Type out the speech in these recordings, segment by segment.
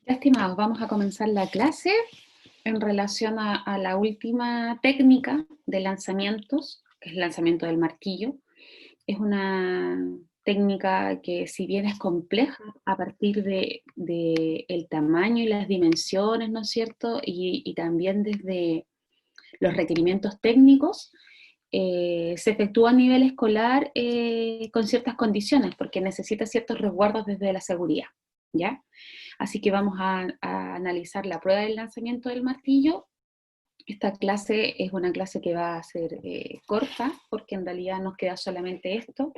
Ya, estimados, vamos a comenzar la clase en relación a la última técnica de lanzamientos, que es el lanzamiento del martillo. Es una técnica que, si bien es compleja a partir de el tamaño y las dimensiones, ¿no es cierto? Y también desde los requerimientos técnicos, se efectúa a nivel escolar con ciertas condiciones, porque necesita ciertos resguardos desde la seguridad, ¿ya? Así que vamos a analizar la prueba del lanzamiento del martillo. Esta clase es una clase que va a ser corta, porque en realidad nos queda solamente esto,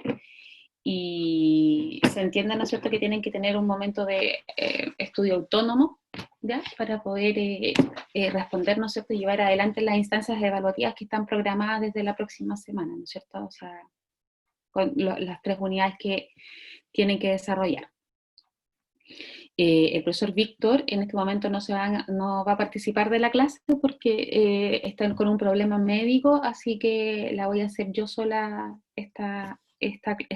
y se entiende, ¿no es cierto?, que tienen que tener un momento de estudio autónomo, ¿ya?, para poder responder, ¿no es cierto?, y llevar adelante las instancias evaluativas que están programadas desde la próxima semana, ¿no es cierto?, o sea, con las 3 unidades que tienen que desarrollar. El profesor Víctor en este momento no va a participar de la clase porque está con un problema médico, así que la voy a hacer yo sola esta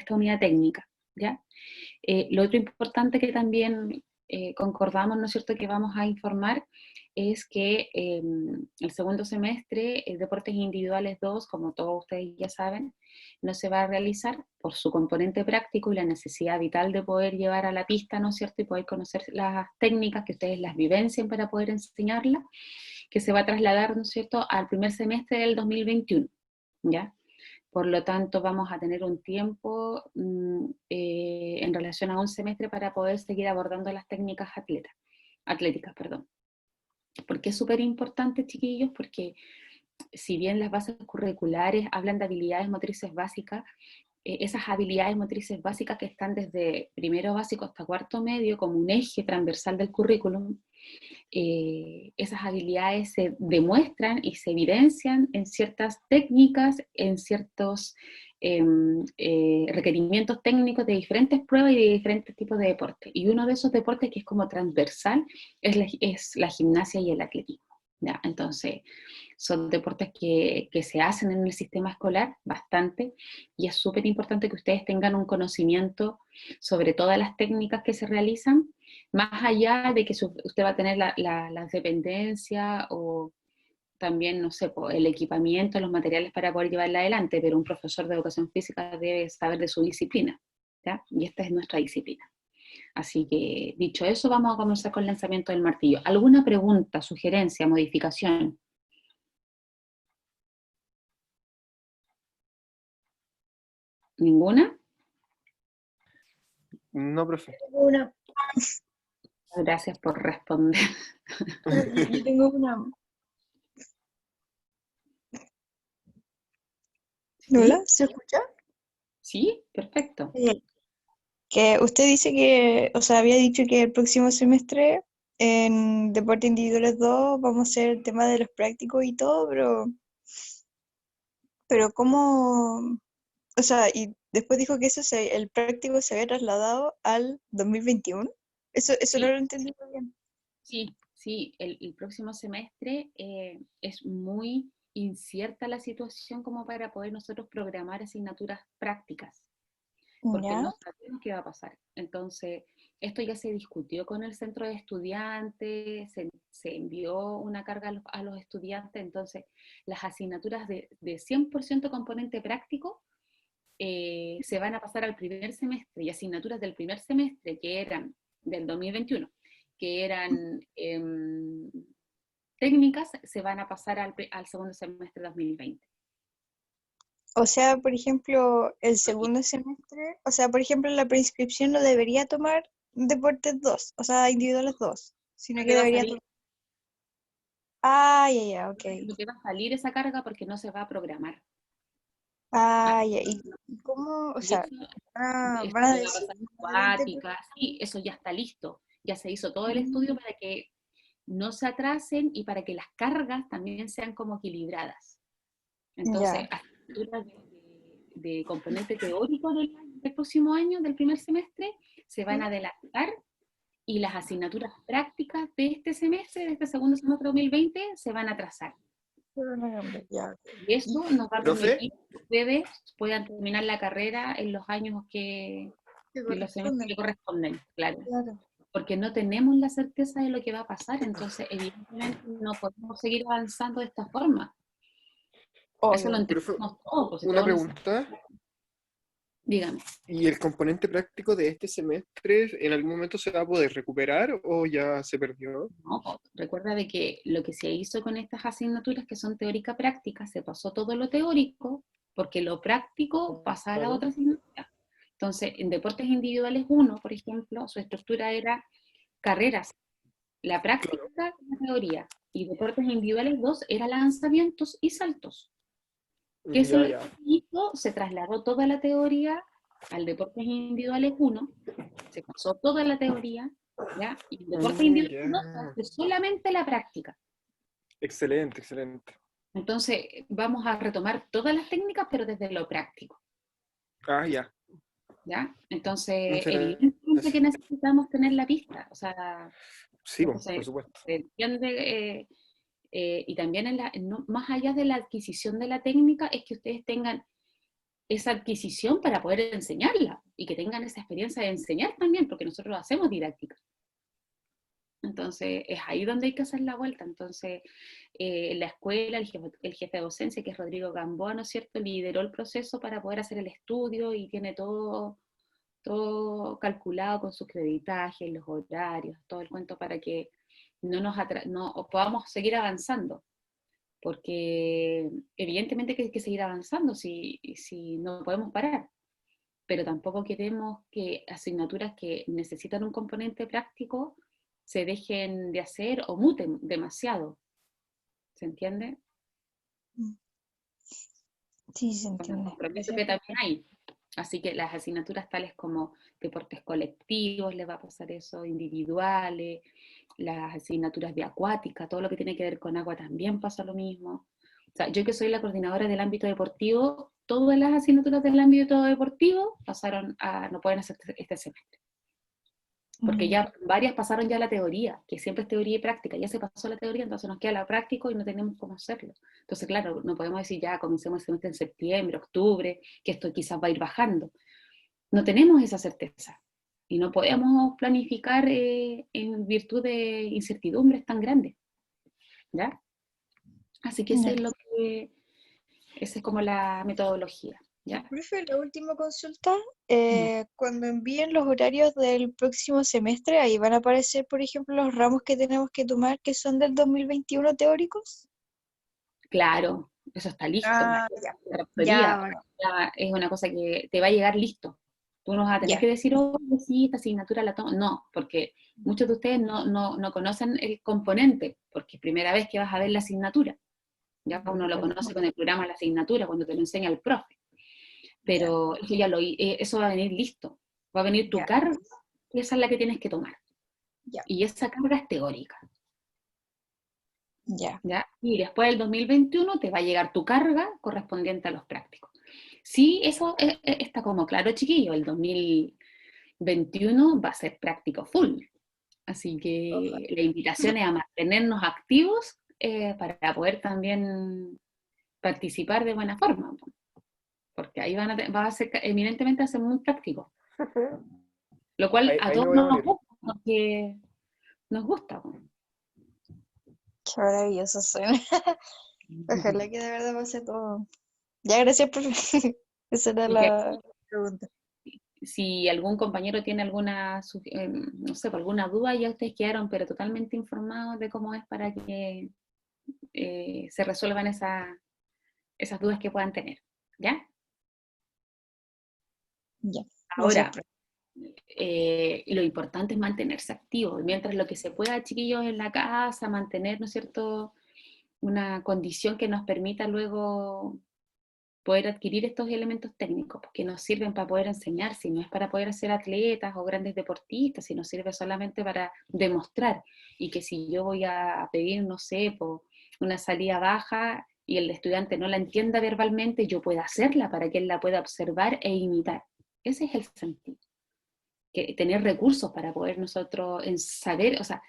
unidad técnica, ¿ya? Lo otro importante que también concordamos, ¿no es cierto?, que vamos a informar es que el segundo semestre, Deportes Individuales 2, como todos ustedes ya saben, no se va a realizar por su componente práctico y la necesidad vital de poder llevar a la pista, ¿no es cierto?, y poder conocer las técnicas, que ustedes las vivencien para poder enseñarlas, que se va a trasladar, ¿no es cierto?, al primer semestre del 2021, ¿ya? Por lo tanto, vamos a tener un tiempo en relación a un semestre para poder seguir abordando las técnicas atléticas. ¿Por qué es súper importante, chiquillos? Porque si bien las bases curriculares hablan de habilidades motrices básicas, esas habilidades motrices básicas que están desde primero básico hasta cuarto medio como un eje transversal del currículum, esas habilidades se demuestran y se evidencian en ciertas técnicas, en ciertos requerimientos técnicos de diferentes pruebas y de diferentes tipos de deportes. Y uno de esos deportes que es como transversal es la gimnasia y el atletismo, ¿ya? Entonces, son deportes que se hacen en el sistema escolar bastante, y es súper importante que ustedes tengan un conocimiento sobre todas las técnicas que se realizan, más allá de que usted va a tener las dependencias o también, no sé, el equipamiento, los materiales para poder llevarla adelante, pero un profesor de educación física debe saber de su disciplina, ¿ya? Y esta es nuestra disciplina. Así que, dicho eso, vamos a comenzar con el lanzamiento del martillo. ¿Alguna pregunta, sugerencia, modificación? ¿Ninguna? No, profe. Una. Gracias por responder. Yo tengo una. ¿Hola? ¿Se escucha? Sí, perfecto. Que usted dice que, o sea, había dicho que el próximo semestre en Deporte Individuales 2 vamos a hacer el tema de los prácticos y todo, pero ¿cómo? O sea, y después dijo que el práctico se había trasladado al 2021. Eso no Sí, lo entendí muy bien. sí, el próximo semestre es muy incierta la situación como para poder nosotros programar asignaturas prácticas, porque ¿Ya? no sabemos qué va a pasar. Entonces, esto ya se discutió con el centro de estudiantes, se envió una carga a los estudiantes, entonces las asignaturas de 100% componente práctico se van a pasar al primer semestre, y asignaturas del primer semestre que eran del 2021, que eran técnicas, se van a pasar al segundo semestre de 2020. O sea, por ejemplo, el segundo semestre, o sea, por ejemplo, la preinscripción no debería tomar Deportes 2, o sea, Individuales 2, sino que Va a debería salir, tomar... Ah, ya, ok. lo que va a salir esa carga porque no se va a programar. Ah, ya. ¿Y cómo, o Y sea, eso, van a esto de la decir base más adelante? acuática, sí, eso ya está listo. Ya se hizo todo el estudio Mm, para que no se atrasen y para que las cargas también sean como equilibradas. Entonces, ya. asignaturas de componente teórico del próximo año, del primer semestre, se van a adelantar, y las asignaturas prácticas de este semestre, de este segundo semestre 2020, se van a atrasar. Ya. Y eso nos va a Profe, permitir que ustedes puedan terminar la carrera en los años Que en los semestres corresponden, que corresponden, claro. claro. porque no tenemos la certeza de lo que va a pasar, entonces evidentemente no podemos seguir avanzando de esta forma. Eso lo Obvio. Profe, entendemos todos, pues si una todos pregunta. dígame. ¿Y el componente práctico de este semestre en algún momento se va a poder recuperar o ya se perdió? No, po, recuerda de que lo que se hizo con estas asignaturas que son teórica práctica, se pasó todo lo teórico, porque lo práctico pasa a la Claro. otra asignatura. Entonces, en deportes individuales 1, por ejemplo, su estructura era carreras, la práctica y la teoría. Y deportes individuales 2 era lanzamientos y saltos. ¿Qué es Ya, lo ya. que hizo? Se trasladó toda la teoría al deportes individuales 1, se pasó toda la teoría, ¿ya? Y el deporte individual 2 Ya. hace solamente la práctica. Excelente, excelente. Entonces, vamos a retomar todas las técnicas, pero desde lo práctico, Ah, ya. ¿ya? Entonces, Muchas evidentemente que gracias. necesitamos tener la pista, o sea, Sí, o sea, por supuesto. se entiende, y también más allá de la adquisición de la técnica, es que ustedes tengan esa adquisición para poder enseñarla, y que tengan esa experiencia de enseñar también, porque nosotros hacemos didáctica. Entonces, es ahí donde hay que hacer la vuelta. Entonces, en la escuela, el jefe de docencia, que es Rodrigo Gamboa, ¿no es cierto?, lideró el proceso para poder hacer el estudio y tiene todo calculado con sus creditajes, los horarios, todo el cuento para que no podamos seguir avanzando. Porque evidentemente que hay que seguir avanzando si no podemos parar. Pero tampoco queremos que asignaturas que necesitan un componente práctico se dejen de hacer o muten demasiado. ¿Se entiende? Sí, se Con el entiende. compromiso que también hay. Así que las asignaturas tales como deportes colectivos, les va a pasar eso, individuales, las asignaturas de acuática, todo lo que tiene que ver con agua también pasa lo mismo. O sea, yo que soy la coordinadora del ámbito deportivo, todas las asignaturas del ámbito deportivo no pueden hacer este semestre. Porque ya varias pasaron ya la teoría, que siempre es teoría y práctica, ya se pasó la teoría, entonces nos queda la práctica y no tenemos cómo hacerlo. Entonces, claro, no podemos decir ya comencemos el semestre en septiembre, octubre, que esto quizás va a ir bajando. No tenemos esa certeza y no podemos planificar en virtud de incertidumbres tan grandes, ¿ya? Así que Ya. esa es como la metodología, ¿ya? Profe, la última consulta, cuando envíen los horarios del próximo semestre, ahí van a aparecer, por ejemplo, los ramos que tenemos que tomar que son del 2021 teóricos. Claro, eso está listo. Ah, ya. La Ya, rectoría bueno, ya es una cosa que te va a llegar listo. Tú no vas a tener ya. que decir, oh, sí, esta asignatura la tomo. No, porque muchos de ustedes no conocen el componente, porque es primera vez que vas a ver la asignatura. Ya uno lo conoce con el programa de la asignatura, cuando te lo enseña el profe. Ya, Pero eso va a venir listo. Va a venir tu ya, carga y esa es la que tienes que tomar. ya, Y esa carga es teórica. ya. ¿Ya? Y después del 2021 te va a llegar tu carga correspondiente a los prácticos. Sí, eso está como claro, chiquillo, el 2021 va a ser práctico full. Así que la invitación es a mantenernos activos para poder también participar de buena forma, porque ahí va a ser, eminentemente va a ser muy práctico, lo cual a Ahí me todos voy a nos unir. gusta, porque nos gusta. Qué maravilloso suena. Ojalá que de verdad pase todo. Ya, gracias, profe. Esa era Y que la pregunta. si algún compañero tiene no sé, alguna duda, ya ustedes quedaron pero totalmente informados de cómo es para que se resuelvan esas dudas que puedan tener. ¿Ya? Ya, gracias, Ahora, profe. lo importante es mantenerse activo. Mientras lo que se pueda, chiquillos, en la casa, mantener, ¿no es cierto?, una condición que nos permita luego poder adquirir estos elementos técnicos, que nos sirven para poder enseñar, si no es para poder ser atletas o grandes deportistas, si nos sirve solamente para demostrar, y que si yo voy a pedir, no sé, por una salida baja y el estudiante no la entienda verbalmente, yo pueda hacerla para que él la pueda observar e imitar. Ese es el sentido. Que tener recursos para poder nosotros saber, o sea,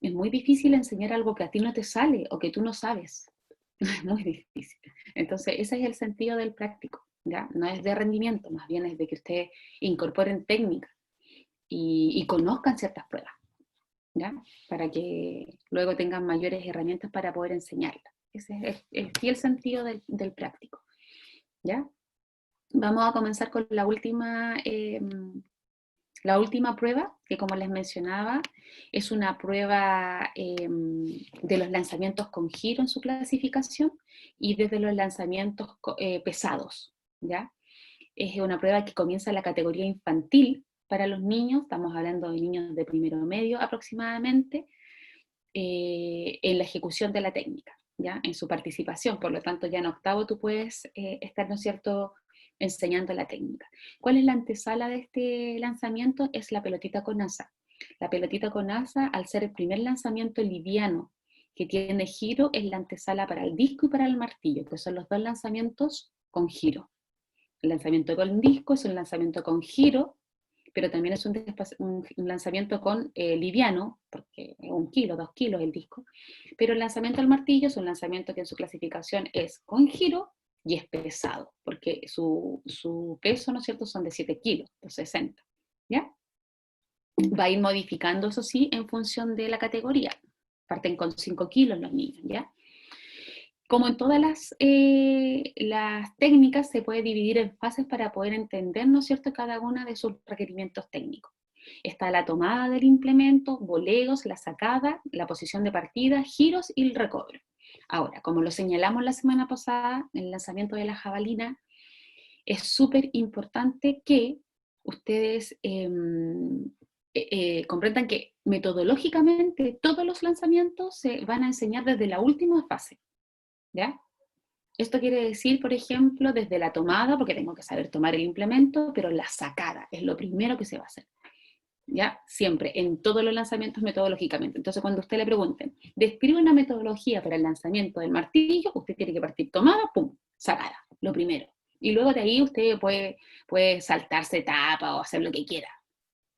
es muy difícil enseñar algo que a ti no te sale o que tú no sabes. Es muy difícil. Entonces, ese es el sentido del práctico, ¿ya? No es de rendimiento, más bien es de que ustedes incorporen técnicas y conozcan ciertas pruebas. ¿ya? Para que luego tengan mayores herramientas para poder enseñarla. Ese es el fiel sentido del práctico, ¿ya? Vamos a comenzar con la última prueba, que como les mencionaba, es una prueba de los lanzamientos con giro en su clasificación y desde los lanzamientos pesados, ¿ya? Es una prueba que comienza en la categoría infantil para los niños, estamos hablando de niños de primero medio aproximadamente, en la ejecución de la técnica, ¿ya? En su participación, por lo tanto ya en octavo tú puedes estar, ¿no es cierto?, enseñando la técnica. ¿Cuál es la antesala de este lanzamiento? Es la pelotita con asa. La pelotita con asa, al ser el primer lanzamiento liviano que tiene giro, es la antesala para el disco y para el martillo, que son los dos lanzamientos con giro. El lanzamiento con disco es un lanzamiento con giro, pero también es un lanzamiento con liviano, porque es 1 kilo, 2 kilos el disco, pero el lanzamiento al martillo es un lanzamiento que en su clasificación es con giro y es pesado, porque su peso, ¿no es cierto?, son de 7 kilos, de 60, ¿ya? Va a ir modificando, eso sí, en función de la categoría. Parten con 5 kilos los niños, ¿ya? Como en todas las técnicas, se puede dividir en fases para poder entender, ¿no es cierto?, cada una de sus requerimientos técnicos. Está la tomada del implemento, voleos, la sacada, la posición de partida, giros y el recobro. Ahora, como lo señalamos la semana pasada, en el lanzamiento de la jabalina, es súper importante que ustedes comprendan que metodológicamente todos los lanzamientos se van a enseñar desde la última fase, ¿ya? Esto quiere decir, por ejemplo, desde la tomada, porque tengo que saber tomar el implemento, pero la sacada es lo primero que se va a hacer, ¿ya? Siempre, en todos los lanzamientos metodológicamente. Entonces, cuando usted le pregunten, describe una metodología para el lanzamiento del martillo, usted tiene que partir tomada, pum, sacada, lo primero. Y luego de ahí usted puede saltarse etapa o hacer lo que quiera.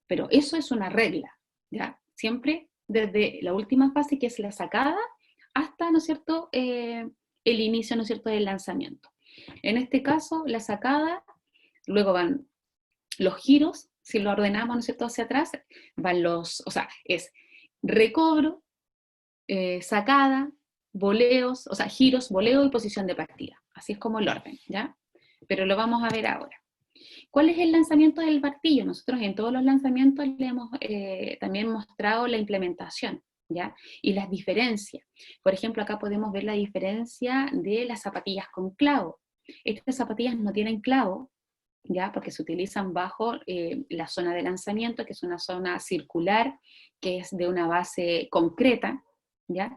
Pero eso es una regla, ¿ya? Siempre desde la última fase, que es la sacada, hasta, ¿no es cierto?, el inicio, ¿no es cierto?, del lanzamiento. En este caso, la sacada, luego van los giros, si lo ordenamos, ¿no es cierto?, hacia atrás, van o sea, es recobro, sacada, voleos, o sea, giros, voleo y posición de partida. Así es como el orden, ¿ya? Pero lo vamos a ver ahora. ¿Cuál es el lanzamiento del martillo? Nosotros en todos los lanzamientos le hemos también mostrado la implementación, ¿ya? Y las diferencias. Por ejemplo, acá podemos ver la diferencia de las zapatillas con clavo. Estas zapatillas no tienen clavo, ¿ya? Porque se utilizan bajo la zona de lanzamiento, que es una zona circular, que es de una base concreta, ¿ya?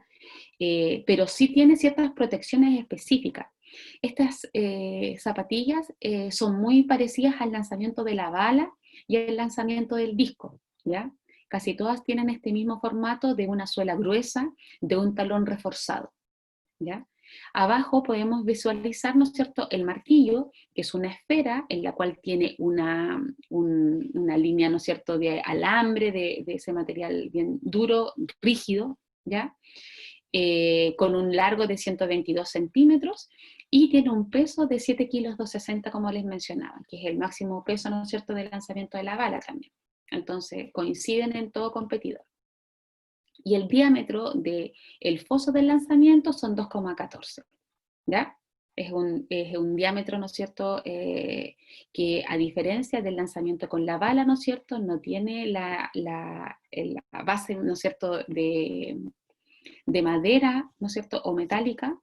Pero sí tiene ciertas protecciones específicas. Estas zapatillas son muy parecidas al lanzamiento de la bala y al lanzamiento del disco, ¿ya? Casi todas tienen este mismo formato de una suela gruesa, de un talón reforzado, ¿ya? Abajo podemos visualizar, ¿no es cierto?, el martillo, que es una esfera en la cual tiene una línea, ¿no es cierto?, de alambre, de ese material bien duro, rígido, ¿ya? Con un largo de 122 centímetros y tiene un peso de 7 kilos 260, como les mencionaba, que es el máximo peso, ¿no es cierto?, del lanzamiento de la bala también. Entonces, coinciden en todo competidor. Y el diámetro del foso del lanzamiento son 2,14, ¿ya? Es un diámetro, ¿no es cierto?, que a diferencia del lanzamiento con la bala, ¿no es cierto?, no tiene la base, ¿no es cierto?, de madera, ¿no es cierto?, o metálica,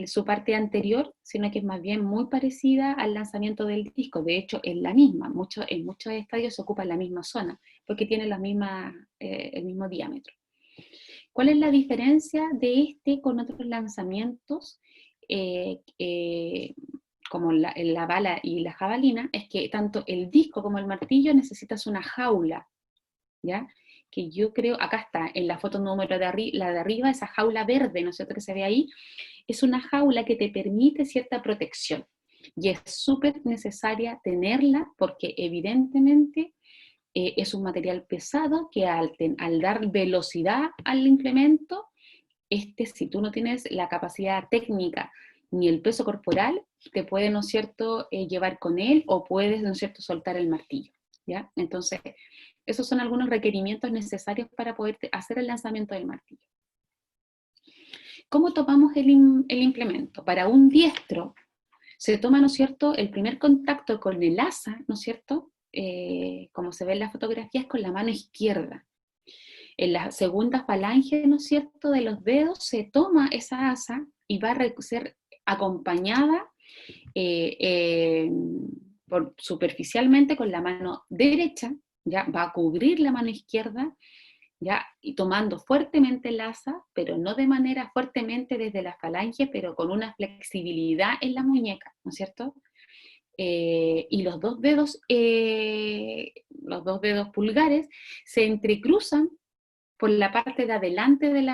su parte anterior, sino que es más bien muy parecida al lanzamiento del disco. De hecho, es la misma. En muchos estadios se ocupa la misma zona, porque tiene el mismo diámetro. ¿Cuál es la diferencia de este con otros lanzamientos, como la bala y la jabalina? Es que tanto el disco como el martillo necesitas una jaula, ¿ya? Que yo creo, acá está, en la foto número la de arriba, esa jaula verde, ¿no es cierto?, que se ve ahí, es una jaula que te permite cierta protección. Y es súper necesaria tenerla porque evidentemente es un material pesado que al dar velocidad al implemento, si tú no tienes la capacidad técnica ni el peso corporal, te puede, ¿no es cierto?, llevar con él o puedes, ¿no es cierto?, soltar el martillo, ¿ya? Entonces, Esos son algunos requerimientos necesarios para poder hacer el lanzamiento del martillo. ¿Cómo tomamos el implemento? Para un diestro se toma, ¿no es cierto?, el primer contacto con el asa, ¿no es cierto?, como se ve en la fotografía, es con la mano izquierda. En la segunda falange, ¿no es cierto?, de los dedos se toma esa asa y va a ser acompañada superficialmente con la mano derecha, ya va a cubrir la mano izquierda, ya, y tomando fuertemente el asa, pero no de manera fuertemente desde la falange, pero con una flexibilidad en la muñeca, ¿no es cierto? Y los dos dedos pulgares se entrecruzan por la parte de adelante del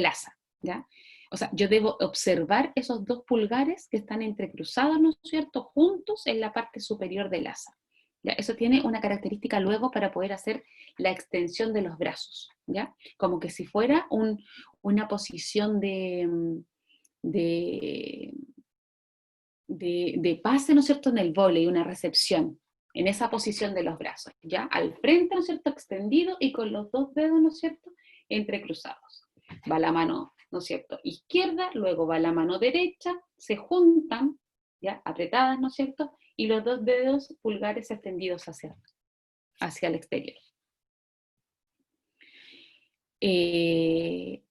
asa, ¿ya? O sea, yo debo observar esos dos pulgares que están entrecruzados, ¿no es cierto?, juntos en la parte superior del asa. ¿Ya? Eso tiene una característica luego para poder hacer la extensión de los brazos, ¿ya? Como que si fuera una posición de pase, ¿no es cierto?, en el vóley, una recepción, en esa posición de los brazos, ¿ya? Al frente, ¿no es cierto?, extendido y con los dos dedos, ¿no es cierto?, entrecruzados. Va la mano, ¿no es cierto?, izquierda, luego va la mano derecha, se juntan, ¿ya?, apretadas, ¿no es cierto?, y los dos dedos pulgares extendidos hacia el exterior. Esa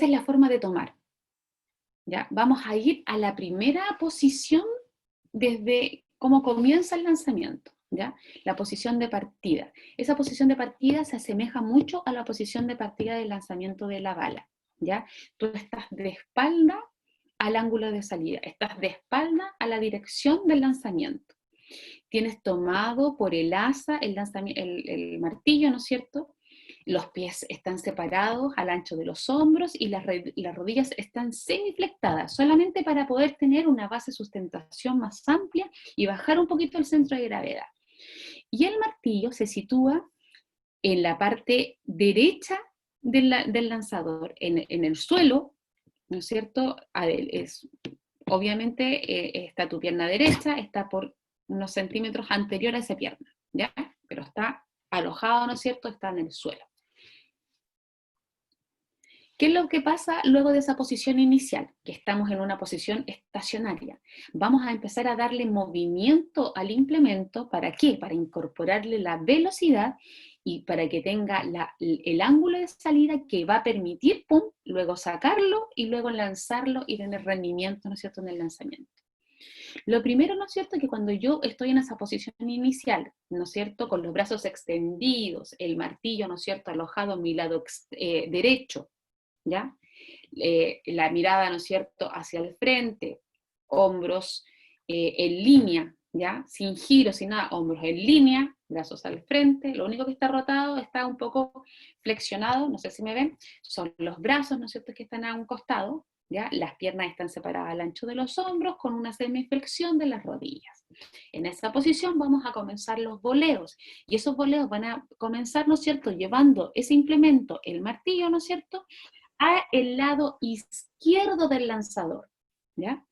es la forma de tomar. ¿Ya? Vamos a ir a la primera posición desde cómo comienza el lanzamiento, ¿ya? La posición de partida. Esa posición de partida se asemeja mucho a la posición de partida del lanzamiento de la bala, ¿ya? Tú estás de espalda al ángulo de salida, estás de espalda a la dirección del lanzamiento. Tienes tomado por el asa el martillo, ¿no es cierto? Los pies están separados al ancho de los hombros y las rodillas están semiflectadas, solamente para poder tener una base de sustentación más amplia y bajar un poquito el centro de gravedad. Y el martillo se sitúa en la parte derecha del lanzador, en el suelo, ¿no es cierto? Obviamente está tu pierna derecha, está por unos centímetros anterior a esa pierna, ¿ya? Pero está alojado, ¿no es cierto? Está en el suelo. ¿Qué es lo que pasa luego de esa posición inicial? Que estamos en una posición estacionaria. Vamos a empezar a darle movimiento al implemento. ¿Para qué? Para incorporarle la velocidad y para que tenga el ángulo de salida que va a permitir, pum, luego sacarlo y luego lanzarlo y tener rendimiento, ¿no es cierto?, en el lanzamiento. Lo primero, ¿no es cierto?, que cuando yo estoy en esa posición inicial, ¿no es cierto?, con los brazos extendidos, el martillo, ¿no es cierto?, alojado en mi lado derecho, ¿ya? La mirada, ¿no es cierto?, hacia el frente, hombros en línea, ¿ya? Sin giro, sin nada, hombros en línea, brazos al frente, lo único que está rotado, está un poco flexionado, no sé si me ven, son los brazos, ¿no es cierto?, que están a un costado, ¿ya? Las piernas están separadas al ancho de los hombros con una semiflexión de las rodillas. En esa posición vamos a comenzar los voleos, y esos voleos van a comenzar, ¿no es cierto?, llevando ese implemento, el martillo, ¿no es cierto?, a el lado izquierdo del lanzador, ¿ya?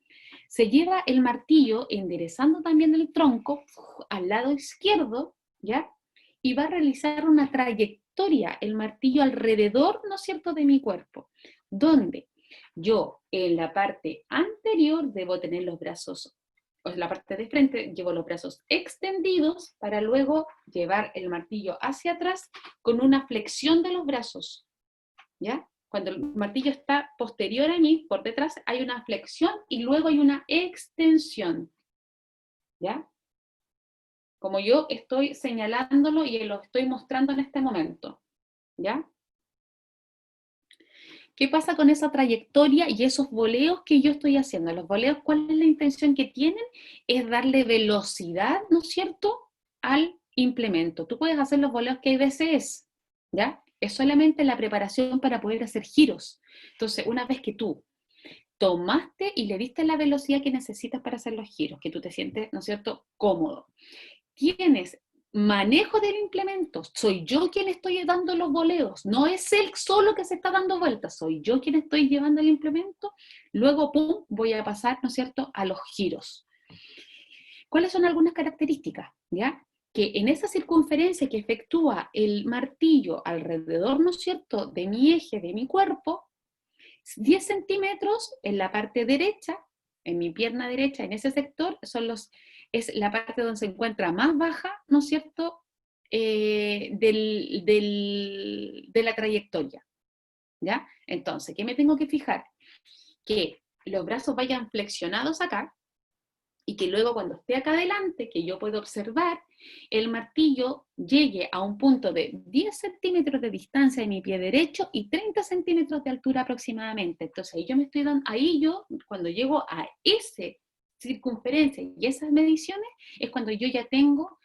Se lleva el martillo enderezando también el tronco al lado izquierdo, ¿ya? Y va a realizar una trayectoria, el martillo alrededor, ¿no es cierto?, de mi cuerpo, donde yo en la parte anterior debo tener los brazos, o en la parte de frente llevo los brazos extendidos para luego llevar el martillo hacia atrás con una flexión de los brazos, ¿ya? Cuando el martillo está posterior a mí, por detrás, hay una flexión y luego hay una extensión, ¿ya? Como yo estoy señalándolo y lo estoy mostrando en este momento, ¿ya? ¿Qué pasa con esa trayectoria y esos voleos que yo estoy haciendo? Los voleos, ¿cuál es la intención que tienen? Es darle velocidad, ¿no es cierto?, al implemento. Tú puedes hacer los voleos que desees, ¿ya? Es solamente la preparación para poder hacer giros. Entonces, una vez que tú tomaste y le diste la velocidad que necesitas para hacer los giros, que tú te sientes, ¿no es cierto?, cómodo, tienes manejo del implemento, soy yo quien estoy dando los voleos, no es él solo que se está dando vueltas, soy yo quien estoy llevando el implemento, luego, pum, voy a pasar, ¿no es cierto?, a los giros. ¿Cuáles son algunas características? ¿Ya? Que en esa circunferencia que efectúa el martillo alrededor, ¿no es cierto?, de mi eje, de mi cuerpo, 10 centímetros en la parte derecha, en mi pierna derecha, en ese sector, es la parte donde se encuentra más baja, ¿no es cierto?, de la trayectoria, ¿ya? Entonces, ¿qué me tengo que fijar? Que los brazos vayan flexionados acá, y que luego cuando esté acá adelante, que yo puedo observar, el martillo llegue a un punto de 10 centímetros de distancia de mi pie derecho y 30 centímetros de altura aproximadamente. Entonces ahí yo me estoy dando, ahí yo, cuando llego a esa circunferencia y esas mediciones, es cuando yo ya tengo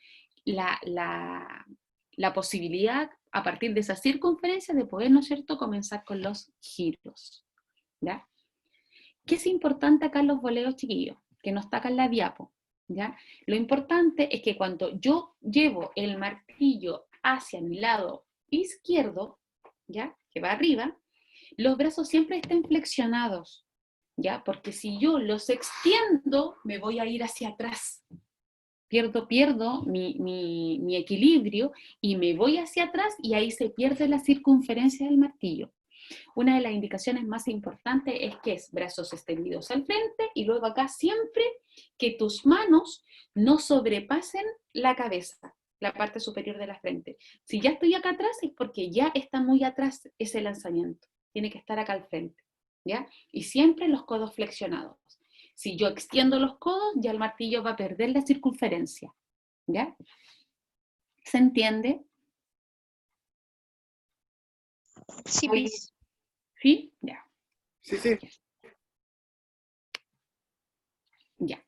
la posibilidad, a partir de esa circunferencia, de poder, ¿no es cierto?, comenzar con los giros, ¿ya? ¿Qué es importante acá en los boleos, chiquillos? Que no está acá en la diapo, ¿ya? Lo importante es que cuando yo llevo el martillo hacia mi lado izquierdo, ¿ya?, que va arriba, los brazos siempre estén flexionados, ¿ya? Porque si yo los extiendo, me voy a ir hacia atrás. Pierdo mi equilibrio y me voy hacia atrás y ahí se pierde la circunferencia del martillo. Una de las indicaciones más importantes es que es brazos extendidos al frente y luego acá siempre que tus manos no sobrepasen la cabeza, la parte superior de la frente. Si ya estoy acá atrás es porque ya está muy atrás ese lanzamiento. Tiene que estar acá al frente, ¿ya? Y siempre los codos flexionados. Si yo extiendo los codos, ya el martillo va a perder la circunferencia, ¿ya? ¿Se entiende? Sí, Oye, Pis. ¿sí? Ya. Sí, sí. Ya.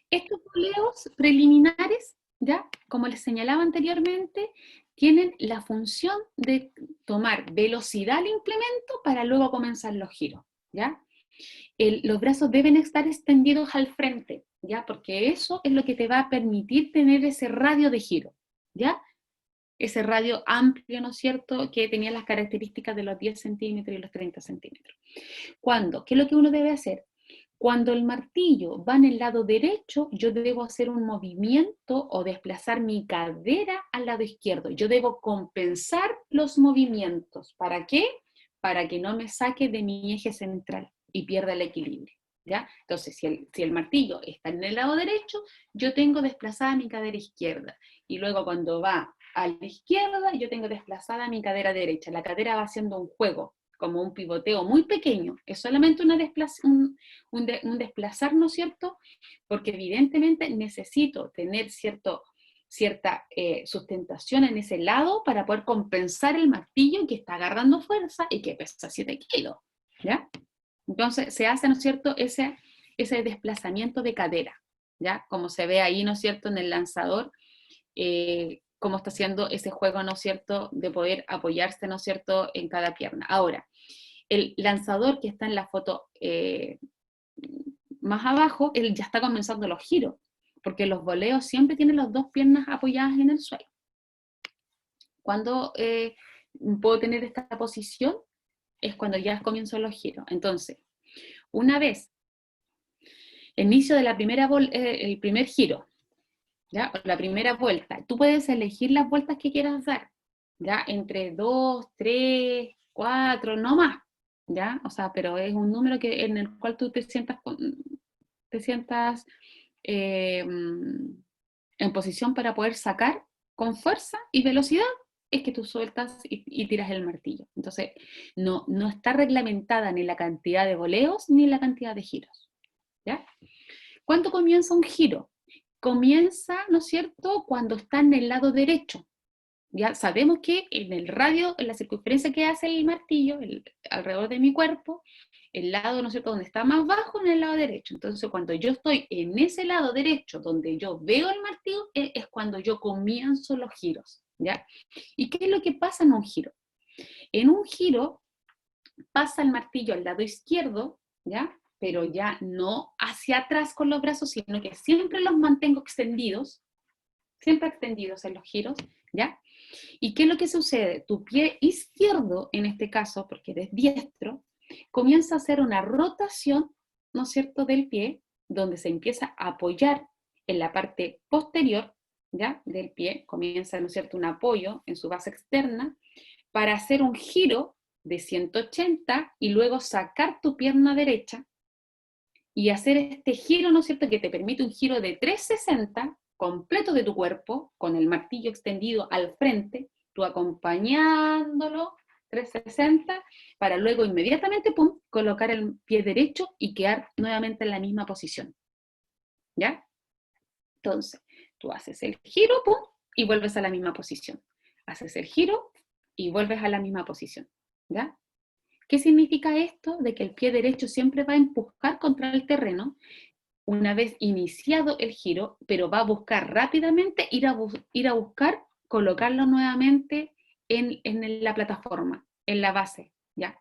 Estos boleos preliminares, ¿ya?, como les señalaba anteriormente, tienen la función de tomar velocidad al implemento para luego comenzar los giros, ¿ya? Los brazos deben estar extendidos al frente, ¿ya? Porque eso es lo que te va a permitir tener ese radio de giro, ¿ya? Ese radio amplio, ¿no es cierto?, que tenía las características de los 10 centímetros y los 30 centímetros. ¿Cuándo? ¿Qué es lo que uno debe hacer? Cuando el martillo va en el lado derecho, yo debo hacer un movimiento o desplazar mi cadera al lado izquierdo. Yo debo compensar los movimientos. ¿Para qué? Para que no me saque de mi eje central y pierda el equilibrio, ¿ya? Entonces, si el martillo está en el lado derecho, yo tengo desplazada mi cadera izquierda. Y luego cuando va a la izquierda, yo tengo desplazada mi cadera derecha. La cadera va haciendo un juego, como un pivoteo muy pequeño. Es solamente un desplazar, ¿no es cierto? Porque evidentemente necesito tener cierta sustentación en ese lado para poder compensar el martillo que está agarrando fuerza y que pesa 7 kilos, ¿ya? Entonces se hace, ¿no es cierto?, ese desplazamiento de cadera, ¿ya? Como se ve ahí, ¿no es cierto?, en el lanzador, cómo está haciendo ese juego, ¿no es cierto?, de poder apoyarse, ¿no es cierto?, en cada pierna. Ahora, el lanzador que está en la foto más abajo, él ya está comenzando los giros, porque los voleos siempre tienen las dos piernas apoyadas en el suelo. Cuando puedo tener esta posición es cuando ya comienzo los giros. Entonces, una vez inicio de el primer giro, ¿ya?, la primera vuelta, tú puedes elegir las vueltas que quieras dar, ¿ya?, entre 2, 3, 4, no más, ¿ya? O sea, pero es un número en el cual tú te sientas en posición para poder sacar con fuerza y velocidad, es que tú sueltas y tiras el martillo. Entonces, no está reglamentada ni la cantidad de voleos ni la cantidad de giros, ¿ya? ¿Cuándo comienza un giro? Comienza, ¿no es cierto?, cuando está en el lado derecho. Ya sabemos que en el radio, en la circunferencia que hace el martillo, alrededor de mi cuerpo, el lado, ¿no es cierto?, donde está más bajo, en el lado derecho. Entonces, cuando yo estoy en ese lado derecho, donde yo veo el martillo, es cuando yo comienzo los giros, ¿ya? ¿Y qué es lo que pasa en un giro? En un giro pasa el martillo al lado izquierdo, ¿ya?, pero ya no hacia atrás con los brazos, sino que siempre los mantengo extendidos, siempre extendidos en los giros, ¿ya? ¿Y qué es lo que sucede? Tu pie izquierdo, en este caso, porque eres diestro, comienza a hacer una rotación, ¿no es cierto?, del pie, donde se empieza a apoyar en la parte posterior, ¿ya?, del pie, comienza, ¿no es cierto?, un apoyo en su base externa, para hacer un giro de 180 y luego sacar tu pierna derecha y hacer este giro, ¿no es cierto?, que te permite un giro de 360 completo de tu cuerpo, con el martillo extendido al frente, tú acompañándolo 360, para luego inmediatamente, pum, colocar el pie derecho y quedar nuevamente en la misma posición. ¿Ya? Entonces, tú haces el giro, pum, y vuelves a la misma posición. Haces el giro y vuelves a la misma posición. ¿Ya? ¿Qué significa esto? De que el pie derecho siempre va a empujar contra el terreno una vez iniciado el giro, pero va a buscar rápidamente ir a buscar colocarlo nuevamente en la plataforma, en la base, ¿ya?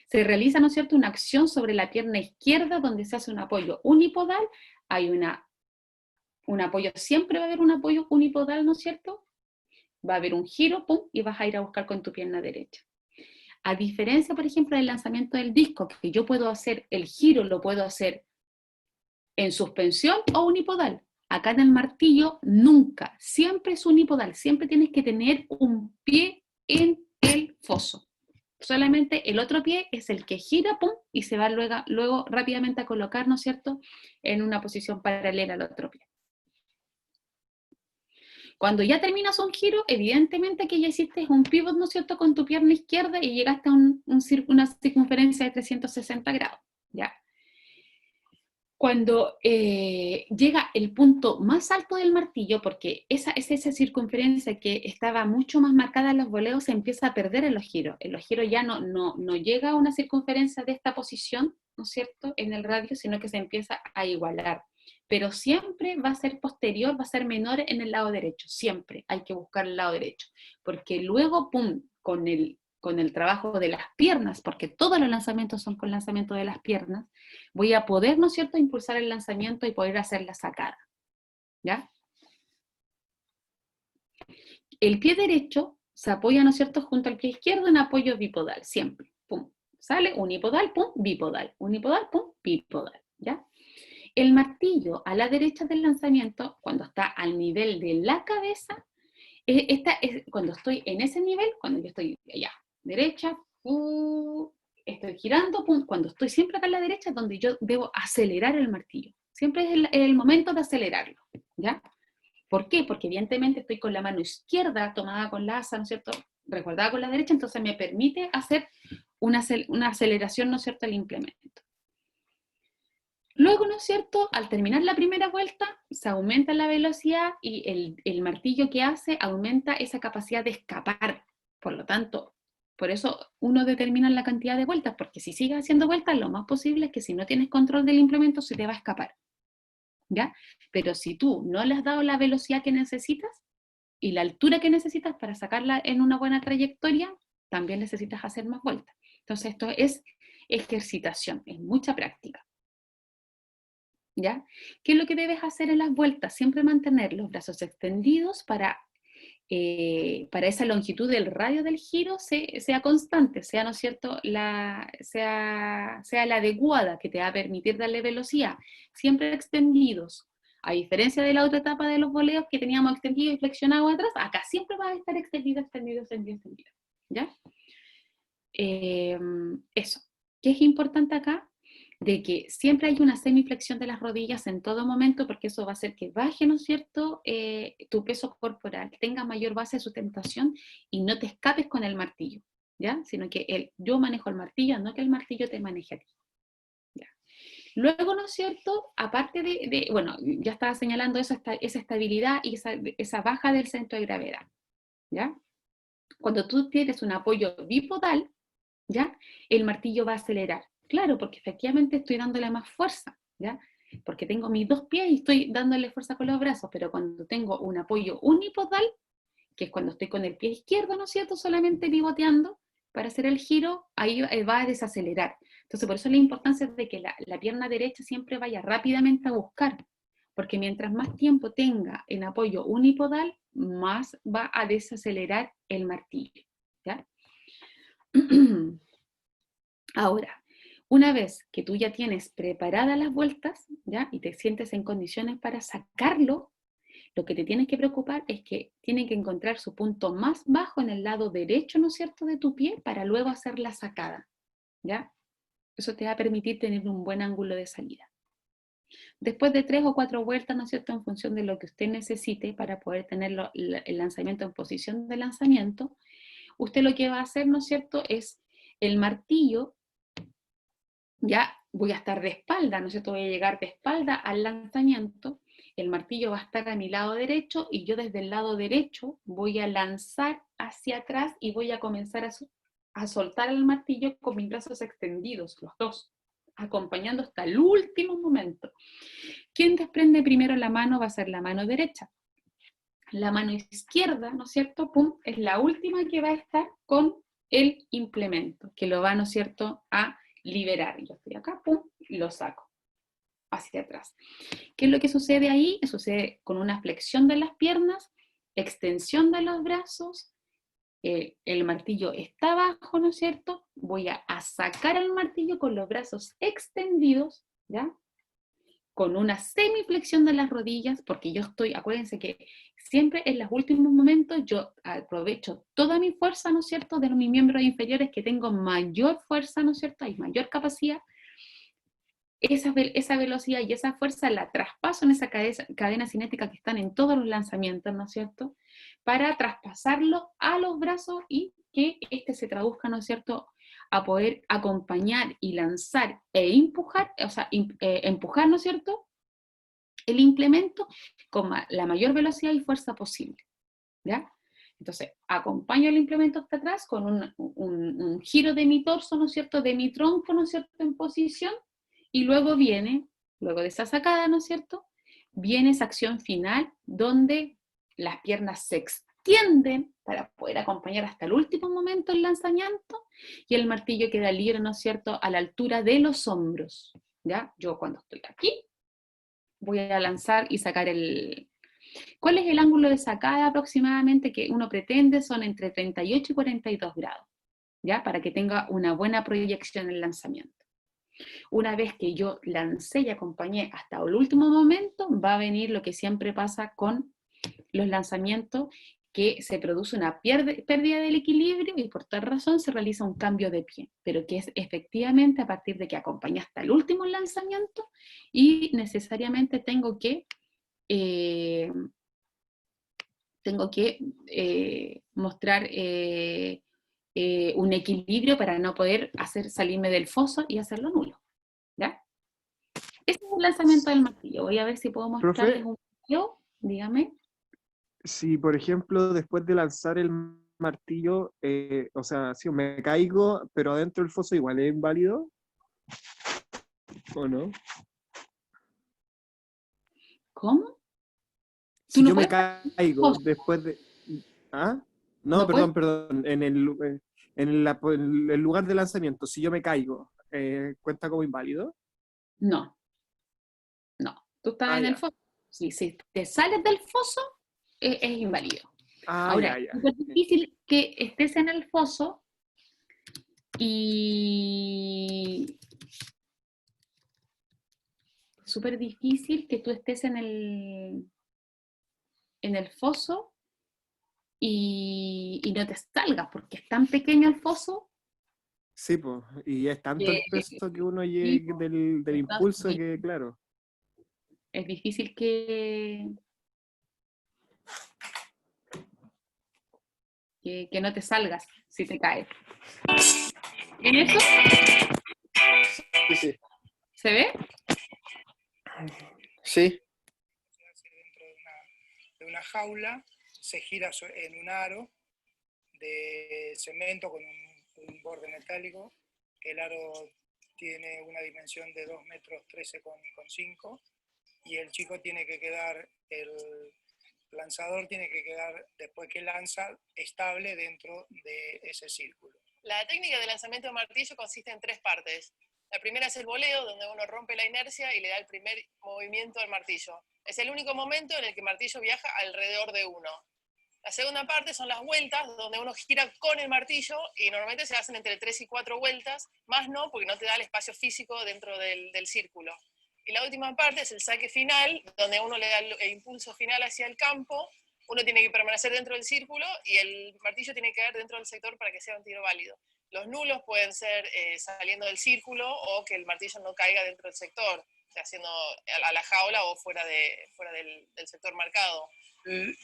Se realiza, ¿no es cierto?, una acción sobre la pierna izquierda donde se hace un apoyo unipodal, hay un apoyo, siempre va a haber un apoyo unipodal, ¿no es cierto? Va a haber un giro, pum, y vas a ir a buscar con tu pierna derecha. A diferencia, por ejemplo, del lanzamiento del disco, que yo puedo hacer el giro, lo puedo hacer en suspensión o unipodal. Acá en el martillo, nunca, siempre es unipodal, siempre tienes que tener un pie en el foso. Solamente el otro pie es el que gira, pum, y se va luego rápidamente a colocar, ¿no es cierto?, en una posición paralela al otro pie. Cuando ya terminas un giro, evidentemente que ya hiciste un pivot, ¿no es cierto?, con tu pierna izquierda y llegaste a una circunferencia de 360 grados, ¿ya? Cuando llega el punto más alto del martillo, porque esa circunferencia que estaba mucho más marcada en los voleos, se empieza a perder en los giros. En los giros ya no llega a una circunferencia de esta posición, ¿no es cierto?, en el radio, sino que se empieza a igualar. Pero siempre va a ser posterior, va a ser menor en el lado derecho. Siempre hay que buscar el lado derecho. Porque luego, pum, con el trabajo de las piernas, porque todos los lanzamientos son con lanzamiento de las piernas, voy a poder, ¿no es cierto?, impulsar el lanzamiento y poder hacer la sacada. ¿Ya? El pie derecho se apoya, ¿no es cierto?, junto al pie izquierdo en apoyo bipodal, siempre. Pum. Sale unipodal, pum, bipodal. Unipodal, pum, bipodal. ¿Ya? El martillo a la derecha del lanzamiento, cuando está al nivel de la cabeza, cuando estoy en ese nivel, cuando yo estoy allá, derecha, estoy girando, pum, cuando estoy siempre acá a la derecha es donde yo debo acelerar el martillo. Siempre es el momento de acelerarlo, ¿ya? ¿Por qué? Porque evidentemente estoy con la mano izquierda tomada con la asa, ¿no es cierto?, resguardada con la derecha, entonces me permite hacer una aceleración, ¿no es cierto?, al implemento. Luego, ¿no es cierto?, al terminar la primera vuelta, se aumenta la velocidad y el martillo que hace aumenta esa capacidad de escapar. Por lo tanto, por eso uno determina la cantidad de vueltas, porque si sigues haciendo vueltas, lo más posible es que si no tienes control del implemento, se te va a escapar. ¿Ya? Pero si tú no le has dado la velocidad que necesitas y la altura que necesitas para sacarla en una buena trayectoria, también necesitas hacer más vueltas. Entonces, esto es ejercitación, es mucha práctica. ¿Ya? ¿Qué es lo que debes hacer en las vueltas? Siempre mantener los brazos extendidos para esa longitud del radio del giro sea constante, sea, ¿no es cierto?, sea la adecuada, que te va a permitir darle velocidad. Siempre extendidos. A diferencia de la otra etapa de los voleos que teníamos extendido y flexionado atrás, acá siempre va a estar extendido. ¿Ya? Eso. ¿Qué es importante acá? De que siempre hay una semiflexión de las rodillas en todo momento, porque eso va a hacer que baje, ¿no es cierto?, tu peso corporal, tenga mayor base de sustentación y no te escapes con el martillo, ¿ya? Sino que yo manejo el martillo, no que el martillo te maneje a ti. ¿Ya? Luego, ¿no es cierto?, aparte bueno, ya estaba señalando esa estabilidad y esa baja del centro de gravedad, ¿ya? Cuando tú tienes un apoyo bipodal, ¿ya?, el martillo va a acelerar. Claro, porque efectivamente estoy dándole más fuerza, ¿ya? Porque tengo mis dos pies y estoy dándole fuerza con los brazos, pero cuando tengo un apoyo unipodal, que es cuando estoy con el pie izquierdo, ¿no es cierto?, solamente pivoteando para hacer el giro, ahí va a desacelerar. Entonces, por eso la importancia de que la pierna derecha siempre vaya rápidamente a buscar, porque mientras más tiempo tenga en apoyo unipodal, más va a desacelerar el martillo, ¿ya? Ahora, Una vez que tú ya tienes preparadas las vueltas, ¿ya? Y te sientes en condiciones para sacarlo, lo que te tienes que preocupar es que tiene que encontrar su punto más bajo en el lado derecho, ¿no es cierto?, de tu pie, para luego hacer la sacada, ¿ya? Eso te va a permitir tener un buen ángulo de salida. Después de 3 o 4 vueltas, ¿no es cierto?, en función de lo que usted necesite para poder tener el lanzamiento en posición de lanzamiento, usted lo que va a hacer, ¿no es cierto?, es el martillo, ya voy a estar de espalda, ¿no es cierto?, voy a llegar de espalda al lanzamiento, el martillo va a estar a mi lado derecho y yo desde el lado derecho voy a lanzar hacia atrás y voy a comenzar a soltar el martillo con mis brazos extendidos, los dos, acompañando hasta el último momento. ¿Quién desprende primero la mano? Va a ser la mano derecha. La mano izquierda, ¿no es cierto?, pum, es la última que va a estar con el implemento, que lo va, ¿no es cierto?, a liberar. Yo estoy acá, pum, y lo saco hacia atrás. ¿Qué es lo que sucede ahí? Sucede con una flexión de las piernas, extensión de los brazos, el martillo está abajo, ¿no es cierto? Voy a sacar el martillo con los brazos extendidos, ¿ya? Con una semiflexión de las rodillas, porque yo estoy, acuérdense que siempre en los últimos momentos yo aprovecho toda mi fuerza, ¿no es cierto?, de mis miembros inferiores, que tengo mayor fuerza, ¿no es cierto?, hay mayor capacidad. Esa velocidad y esa fuerza la traspaso en esa cadena cinética que están en todos los lanzamientos, ¿no es cierto?, para traspasarlo a los brazos y que este se traduzca, ¿no es cierto?, a poder acompañar y lanzar e empujar, o sea, empujar, ¿no es cierto?, el implemento con la mayor velocidad y fuerza posible, ¿ya? Entonces, acompaño el implemento hasta atrás con un giro de mi torso, ¿no es cierto?, de mi tronco, ¿no es cierto?, en posición, y luego viene, luego de esa sacada, ¿no es cierto?, viene esa acción final donde las piernas se extienden para poder acompañar hasta el último momento el lanzamiento y el martillo queda libre, ¿no es cierto?, a la altura de los hombros, ¿ya? Yo cuando estoy aquí voy a lanzar y sacar el... ¿Cuál es el ángulo de sacada aproximadamente que uno pretende? Son entre 38 y 42 grados, ¿ya? Para que tenga una buena proyección en el lanzamiento. Una vez que yo lancé y acompañé hasta el último momento, va a venir lo que siempre pasa con los lanzamientos, que se produce una pérdida del equilibrio y por tal razón se realiza un cambio de pie, pero que es efectivamente a partir de que acompañé hasta el último lanzamiento y necesariamente tengo que mostrar un equilibrio para no poder salirme del foso y hacerlo nulo, ¿ya? Este es el lanzamiento del martillo. Voy a ver si puedo mostrarles Profe, un video, dígame. si por ejemplo después de lanzar el martillo, o sea, si me caigo, pero adentro del foso igual es inválido, ¿o no? ¿Cómo? Tú Si no yo me puedes caigo foso, después de... ¿Ah? No, no puedes, perdón, en el lugar de lanzamiento, si yo me caigo, ¿cuenta como inválido? no, no. Tú estás Ah, en el ya. foso. Si te sales del foso, es inválido. Ah, Ahora, ya, ya. es súper difícil que estés en el foso y súper difícil que tú estés en el foso y no te salgas, porque es tan pequeño el foso Sí, pues, y es tanto que el peso que uno sí, llegue del impulso que, claro. es difícil que no te salgas si te caes. ¿En eso Sí, sí. se ve? Sí. Dentro de una jaula, se gira en un aro de cemento con un borde metálico. El aro tiene una dimensión de 2 metros 13,5 y el chico tiene que quedar, el lanzador tiene que quedar, después que lanza, estable dentro de ese círculo. La técnica de lanzamiento de martillo consiste en 3 partes. La primera es el voleo, donde uno rompe la inercia y le da el primer movimiento al martillo. Es el único momento en el que el martillo viaja alrededor de uno. La segunda parte son las vueltas, donde uno gira con el martillo, y normalmente se hacen entre 3 y 4 vueltas, más no, porque no te da el espacio físico dentro del círculo. Y la última parte es el saque final, donde uno le da el impulso final hacia el campo, uno tiene que permanecer dentro del círculo, y el martillo tiene que caer dentro del sector para que sea un tiro válido. Los nulos pueden ser saliendo del círculo, o que el martillo no caiga dentro del sector, o sea, haciendo a la jaula o fuera del sector marcado.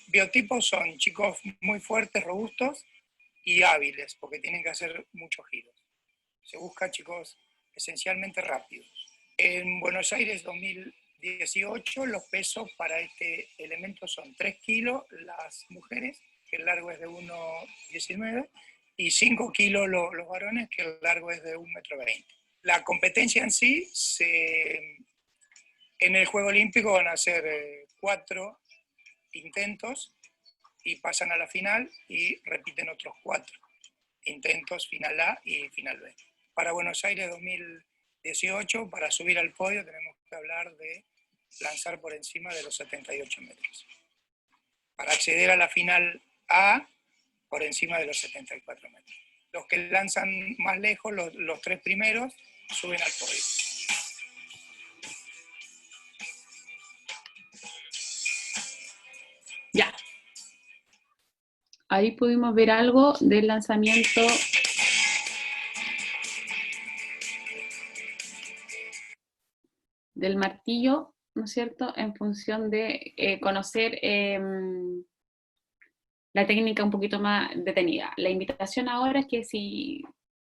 Biotipos son chicos muy fuertes, robustos y hábiles, porque tienen que hacer muchos giros. Se busca chicos esencialmente rápidos. En Buenos Aires 2018 los pesos para este elemento son 3 kilos las mujeres, que el largo es de 1,19, y 5 kilos los varones, que el largo es de 1,20 m. La competencia en sí, en el Juego Olímpico van a ser 4 intentos y pasan a la final y repiten otros 4 intentos, final A y final B. Para Buenos Aires 2018, para subir al podio tenemos que hablar de lanzar por encima de los 78 metros. Para acceder a la final A, por encima de los 74 metros. Los que lanzan más lejos, los 3 primeros, suben al podio. Ya. Ahí pudimos ver algo del lanzamiento del martillo, ¿no es cierto?, en función de conocer la técnica un poquito más detenida. La invitación ahora es que si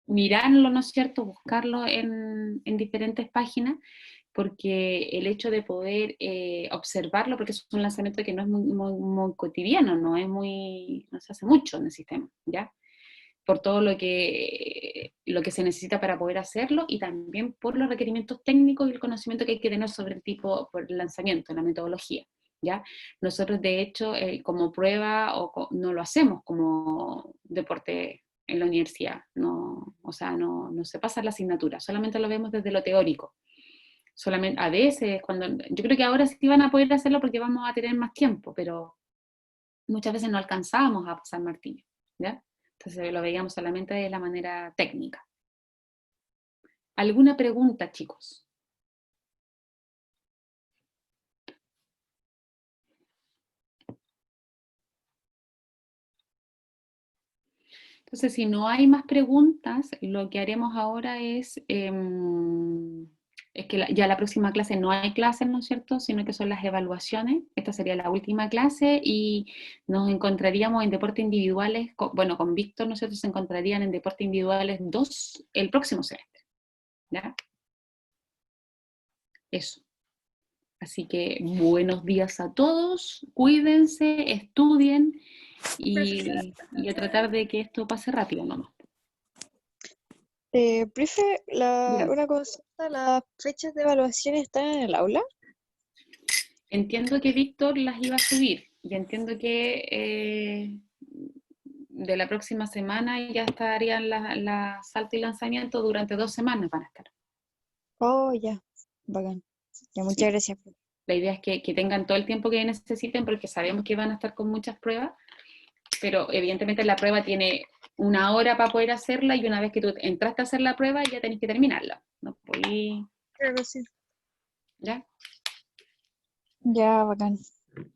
mirarlo, ¿no es cierto?, buscarlo en diferentes páginas, porque el hecho de poder observarlo, porque es un lanzamiento que no es muy cotidiano, no se hace mucho en el sistema, ¿ya? Por todo lo que se necesita para poder hacerlo, y también por los requerimientos técnicos y el conocimiento que hay que tener sobre el tipo, por el lanzamiento, la metodología, ¿ya? Nosotros, de hecho, como prueba, no lo hacemos como deporte en la universidad, no se pasa la asignatura, solamente lo vemos desde lo teórico. Solamente a veces, yo creo que ahora sí van a poder hacerlo porque vamos a tener más tiempo, pero muchas veces no alcanzábamos a pasar martillo, ¿ya? Entonces lo veíamos solamente de la manera técnica. ¿Alguna pregunta, chicos? Entonces, si no hay más preguntas, lo que haremos ahora es que ya la próxima clase no hay clases, ¿no es cierto?, sino que son las evaluaciones. Esta sería la última clase y nos encontraríamos en deportes individuales, con Víctor, ¿no es cierto?, se encontrarían en deportes individuales 2 el próximo semestre, ¿ya? Eso. Así que buenos días a todos, cuídense, estudien y a tratar de que esto pase rápido nomás. Profe, Dígame. una consulta, ¿las fechas de evaluación están en el aula? Entiendo que Víctor las iba a subir y entiendo que de la próxima semana ya estarían la salto y lanzamiento, durante 2 semanas van a estar. Oh, ya, bacán. Ya, muchas Sí. gracias. La idea es que tengan todo el tiempo que necesiten, porque sabemos que van a estar con muchas pruebas, pero evidentemente la prueba tiene 1 hora para poder hacerla, y una vez que tú entraste a hacer la prueba ya tenés que terminarla. No podés, Claro, sí. ¿ya? Ya, bacán. Ya, pues,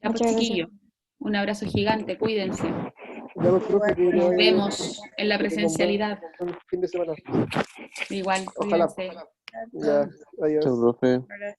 Muchas gracias. chiquillos, un abrazo gigante, cuídense. Ya, pues, profe, que Nos vaya vemos en la bien, que tenga un presencialidad. buen fin de semana. Igual, Ojalá. cuídense. Ya, adiós. Chao, profe. Hola.